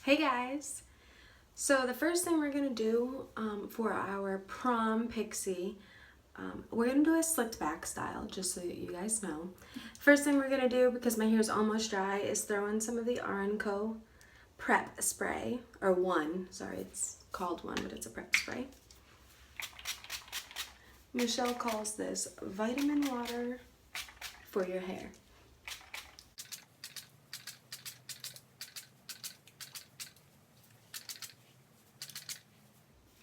Hey guys! So the first thing we're going to do for our Prom Pixie, we're going to do a slicked back style, just so you guys know. First thing we're going to do, because my hair is almost dry, is throw in some of the R+Co prep spray, or sorry, it's called one, but it's a prep spray. Michelle calls this vitamin water for your hair.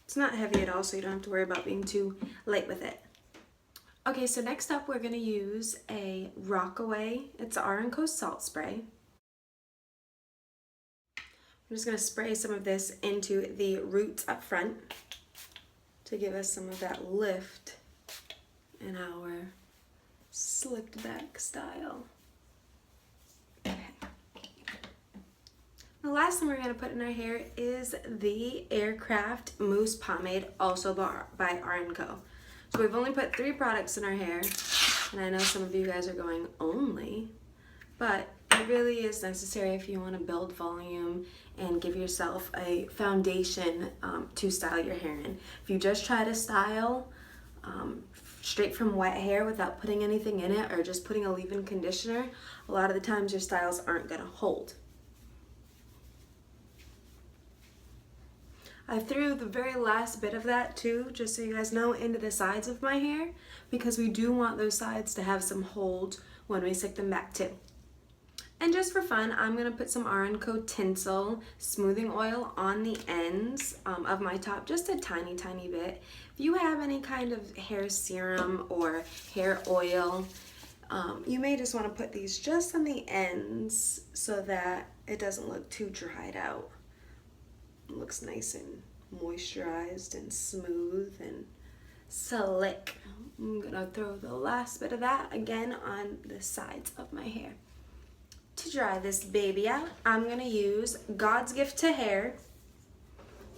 It's not heavy at all, so you don't have to worry about being too light with it. Okay, so next up we're going to use a Rockaway. It's R+Co salt spray. I'm just going to spray some of this into the roots up front to give us some of that lift in our slicked back style. The last thing we're going to put in our hair is the Aircraft Mousse Pomade, also by R+Co. So we've only put 3 products in our hair, and I know some of you guys are going, only? But it really is necessary if you want to build volume and give yourself a foundation to style your hair in. If you just try to style straight from wet hair without putting anything in it or just putting a leave-in conditioner, a lot of the times your styles aren't going to hold. I threw the very last bit of that too, just so you guys know, into the sides of my hair, because we do want those sides to have some hold when we stick them back too. And just for fun, I'm going to put some R+Co Tinsel smoothing oil on the ends of my top, just a tiny bit. If you have any kind of hair serum or hair oil, you may just want to put these just on the ends so that it doesn't look too dried out. It looks nice and moisturized and smooth and slick. I'm gonna throw the last bit of that again on the sides of my hair. To dry this baby out, I'm gonna use God's Gift to Hair.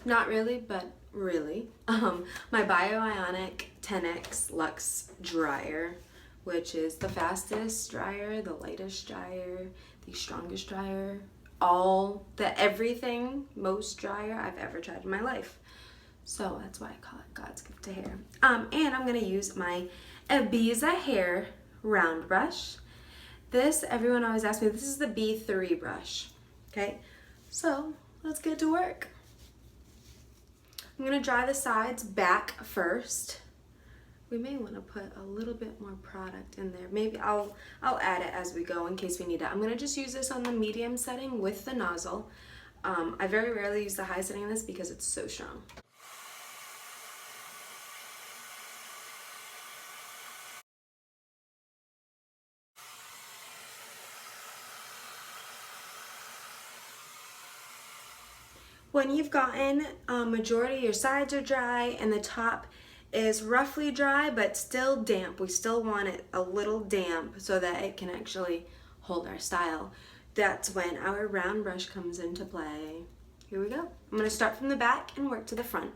Not really, but really. My Bioionic 10X Luxe Dryer, which is the fastest dryer, the lightest dryer, the strongest dryer, everything, most dryer I've ever tried in my life. So that's why I call it God's Gift to Hair. And I'm gonna use my Ibiza hair round brush. This, everyone always asks me, this is the B3 brush. Okay, so let's get to work. I'm gonna dry the sides back first. We may want to put a little bit more product in there. Maybe I'll add it as we go in case we need it. I'm going to just use this on the medium setting with the nozzle. I very rarely use the high setting of this because it's so strong. When you've gotten a majority of your sides are dry and the top is roughly dry but still damp, we still want it a little damp so that it can actually hold our style. That's when our round brush comes into play. Here we go. I'm going to start from the back and work to the front.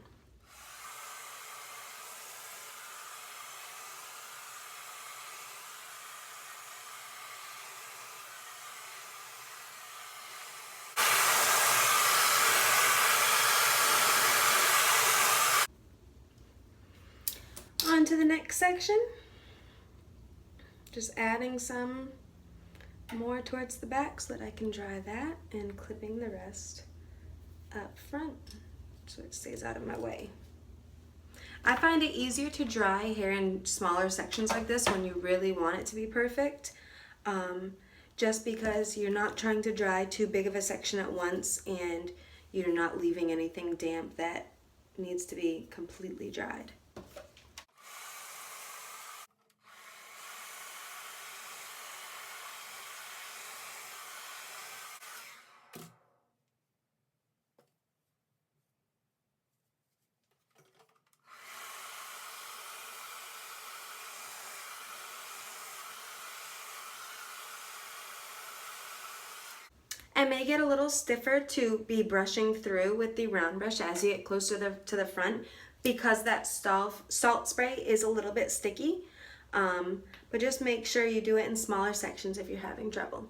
On to the next section. Just adding some more towards the back so that I can dry that, and clipping the rest up front so it stays out of my way. I find it easier to dry hair in smaller sections like this when you really want it to be perfect, just because you're not trying to dry too big of a section at once and you're not leaving anything damp that needs to be completely dried. It may get a little stiffer to be brushing through with the round brush as you get closer to the front, because that salt spray is a little bit sticky, but just make sure you do it in smaller sections if you're having trouble.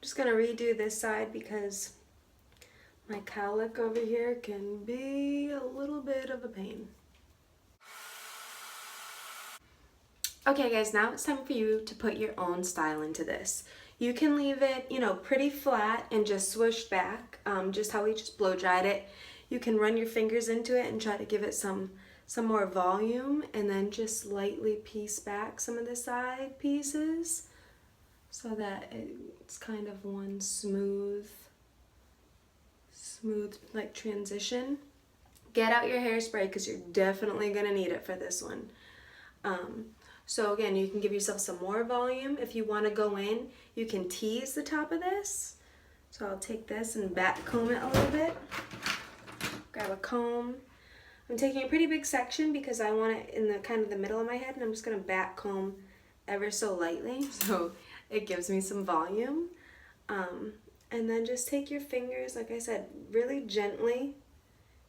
just gonna redo this side because my cowlick over here can be a little bit of a pain. Okay guys, now it's time for you to put your own style into this. You can leave it, you know, pretty flat and just swoosh back, just how we just blow dried it. You can run your fingers into it and try to give it some more volume, and then just lightly piece back some of the side pieces so that it's kind of one smooth like transition. Get out your hairspray because you're definitely gonna need it for this one. So again, you can give yourself some more volume. If you want to go in, you can tease the top of this. So I'll take this and back comb it a little bit. Grab a comb. I'm taking a pretty big section because I want it in the kind of the middle of my head, and I'm just going to back comb ever so lightly so it gives me some volume. And then just take your fingers, like I said, really gently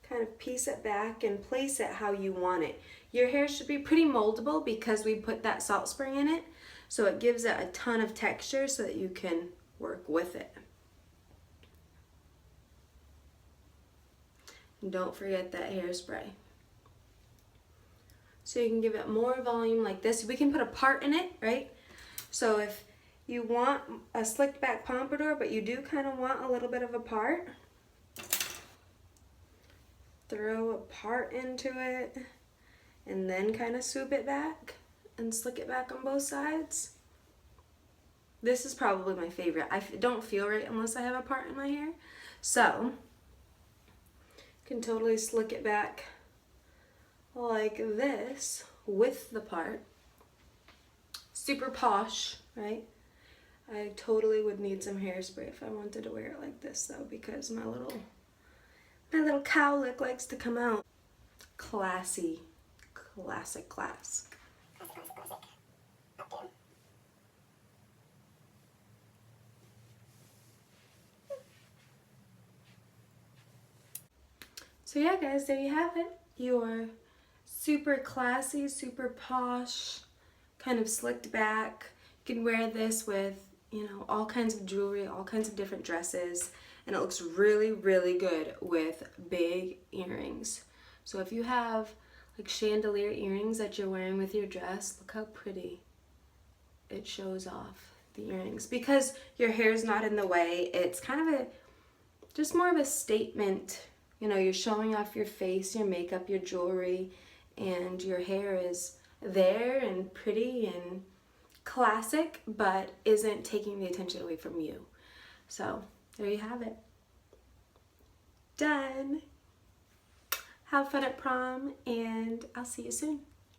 kind of piece it back and place it how you want it. Your hair should be pretty moldable because we put that salt spray in it, so it gives it a ton of texture so that you can work with it. And don't forget that hairspray. So you can give it more volume like this. We can put a part in it, right? So if you want a slicked back pompadour, but you do kind of want a little bit of a part, throw a part into it and then kind of swoop it back and slick it back on both sides. This is probably my favorite. I don't feel right unless I have a part in my hair. So you can totally slick it back like this with the part. Super posh, right? I totally would need some hairspray if I wanted to wear it like this though, because my little cowlick likes to come out. Classy. Classic class. So yeah guys, there you have it. Your super classy, super posh, kind of slicked back. You can wear this with, you know, all kinds of jewelry, all kinds of different dresses, and it looks really, really good with big earrings. So if you have like chandelier earrings that you're wearing with your dress, look how pretty it shows off the earrings. Because your hair's not in the way, it's kind of just more of a statement. You know, you're showing off your face, your makeup, your jewelry, and your hair is there and pretty and classic, but isn't taking the attention away from you. So there you have it. Done. Have fun at prom, and I'll see you soon.